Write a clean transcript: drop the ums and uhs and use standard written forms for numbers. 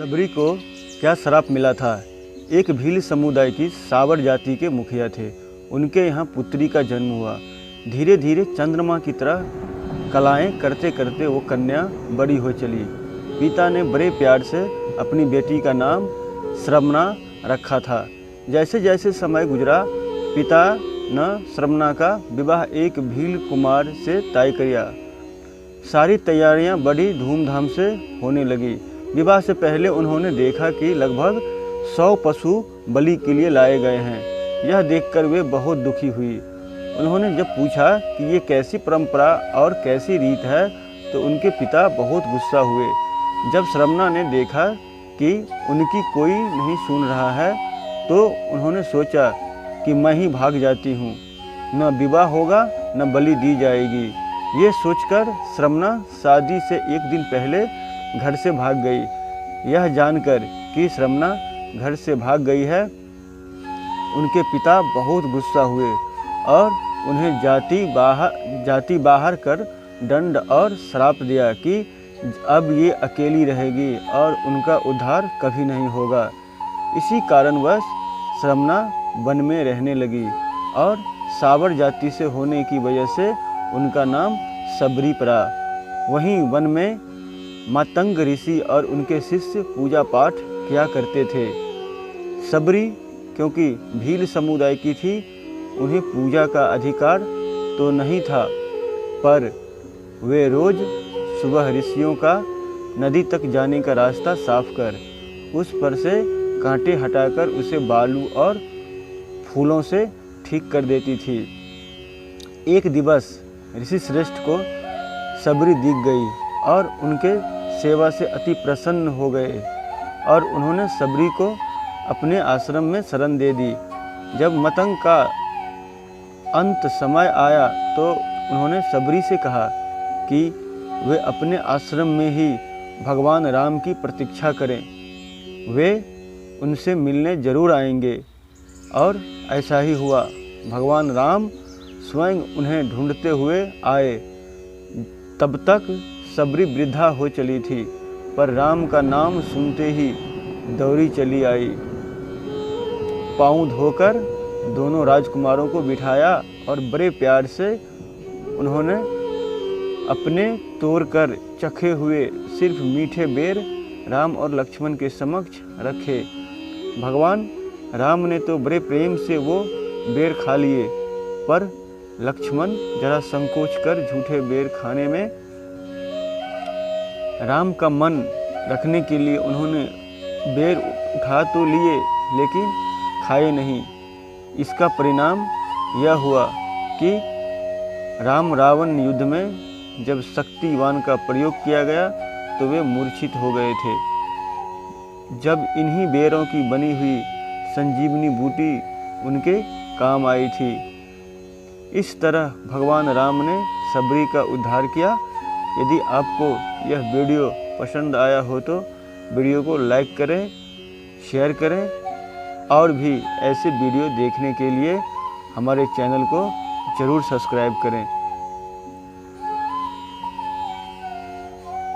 सबरी को क्या श्राप मिला था। एक भील समुदाय की सावर जाति के मुखिया थे। उनके यहाँ पुत्री का जन्म हुआ। धीरे धीरे चंद्रमा की तरह कलाएं करते करते वो कन्या बड़ी हो चली। पिता ने बड़े प्यार से अपनी बेटी का नाम श्रमणा रखा था। जैसे जैसे समय गुजरा, पिता ने श्रमणा का विवाह एक भील कुमार से तय किया। सारी तैयारियां बड़ी धूमधाम से होने लगी। विवाह से पहले उन्होंने देखा कि लगभग 100 पशु बलि के लिए लाए गए हैं। यह देखकर वे बहुत दुखी हुई। उन्होंने जब पूछा कि ये कैसी परंपरा और कैसी रीत है, तो उनके पिता बहुत गुस्सा हुए। जब श्रमणा ने देखा कि उनकी कोई नहीं सुन रहा है, तो उन्होंने सोचा कि मैं ही भाग जाती हूँ। न विवाह होगा न बलि दी जाएगी। ये सोचकर श्रमणा शादी से एक दिन पहले घर से भाग गई। यह जानकर कि श्रमणा घर से भाग गई है, उनके पिता बहुत गुस्सा हुए और उन्हें जाति बाहर कर दंड और श्राप दिया कि अब ये अकेली रहेगी और उनका उद्धार कभी नहीं होगा। इसी कारणवश श्रमणा वन में रहने लगी और सावर जाति से होने की वजह से उनका नाम सबरी पड़ा। वहीं वन में मातंग ऋषि और उनके शिष्य पूजा पाठ किया करते थे। सबरी क्योंकि भील समुदाय की थी, उन्हें पूजा का अधिकार तो नहीं था, पर वे रोज सुबह ऋषियों का नदी तक जाने का रास्ता साफ कर उस पर से कांटे हटाकर उसे बालू और फूलों से ठीक कर देती थी। एक दिवस ऋषि श्रेष्ठ को सबरी दिख गई और उनके सेवा से अति प्रसन्न हो गए और उन्होंने सबरी को अपने आश्रम में शरण दे दी। जब मतंग का अंत समय आया, तो उन्होंने सबरी से कहा कि वे अपने आश्रम में ही भगवान राम की प्रतीक्षा करें। वे उनसे मिलने जरूर आएंगे। और ऐसा ही हुआ। भगवान राम स्वयं उन्हें ढूंढते हुए आए। तब तक सबरी वृद्धा हो चली थी, पर राम का नाम सुनते ही दौड़ी चली आई। पाँव धोकर दोनों राजकुमारों को बिठाया और बड़े प्यार से उन्होंने अपने तोड़कर चखे हुए सिर्फ मीठे बेर राम और लक्ष्मण के समक्ष रखे। भगवान राम ने तो बड़े प्रेम से वो बेर खा लिए, पर लक्ष्मण जरा संकोच कर झूठे बेर खाने में राम का मन रखने के लिए उन्होंने बेर उठा तो लिए, लेकिन खाए नहीं। इसका परिणाम यह हुआ कि राम रावण युद्ध में जब शक्तिवान का प्रयोग किया गया, तो वे मूर्छित हो गए थे। जब इन्हीं बेरों की बनी हुई संजीवनी बूटी उनके काम आई थी। इस तरह भगवान राम ने सबरी का उद्धार किया। यदि आपको यह वीडियो पसंद आया हो, तो वीडियो को लाइक करें, शेयर करें और भी ऐसे वीडियो देखने के लिए हमारे चैनल को ज़रूर सब्सक्राइब करें।